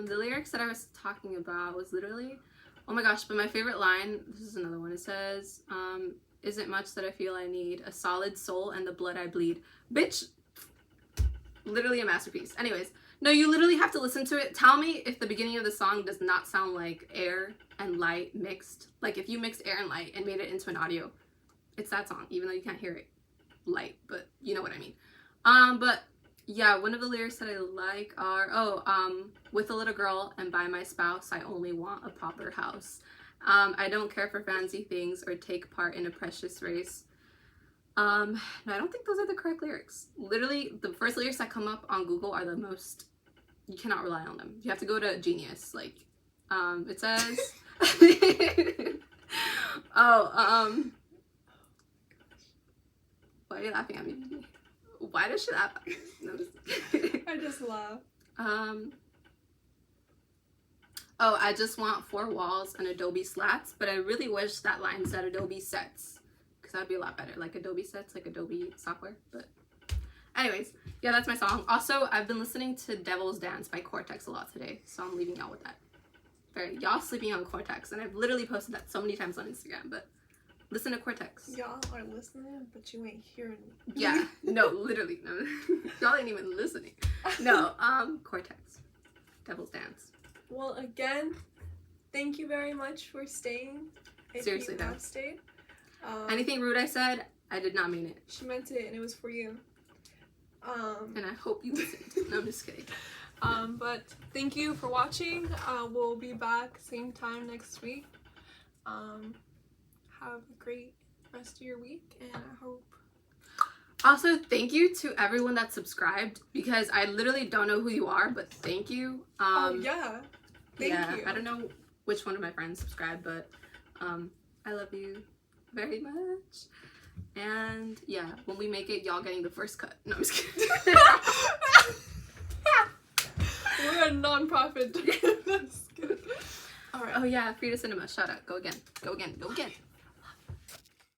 The lyrics that I was talking about was literally, oh my gosh, but my favorite line, this is another one. It says, isn't much that I feel I need, a solid soul and the blood I bleed. Bitch, literally a masterpiece. Anyways, no, you literally have to listen to it. Tell me if the beginning of the song does not sound like air and light mixed. Like if you mixed air and light and made it into an audio, it's that song, even though you can't hear it light, but you know what I mean. But yeah, one of the lyrics that I like are, with a little girl and by my spouse, I only want a pauper house. I don't care for fancy things or take part in a precious race. No, I don't think those are the correct lyrics. Literally, the first lyrics that come up on Google are the most, you cannot rely on them. You have to go to Genius. Like, it says, why are you laughing at me? Why does she laugh? No, I just laugh. I just want 4 walls and Adobe slats, but I really wish that line said Adobe sets, because that would be a lot better. Like Adobe sets, like Adobe software. But anyways, yeah, that's my song. Also, I've been listening to Devil's Dance by Cortex a lot today, so I'm leaving y'all with that. Y'all sleeping on Cortex, and I've literally posted that so many times on Instagram, but listen to Cortex. Y'all are listening, but you ain't hearing me. Yeah, no, literally, no. Y'all ain't even listening. No, Cortex, Devil's Dance. Well, again, thank you very much for staying. Seriously, you have stayed. Anything rude I said, I did not mean it. She meant it, and it was for you. And I hope you listened. No, I'm just kidding. But thank you for watching. We'll be back same time next week. Have a great rest of your week, and I hope. Also, thank you to everyone that subscribed, because I literally don't know who you are, but thank you. Yeah. Thank you. I don't know which one of my friends subscribed, but I love you very much. And yeah, when we make it, y'all getting the first cut. No, I'm just kidding. We're a non-profit. All right. Oh yeah, FRIDA Cinema. Shout out. Go again. Go again. Go again.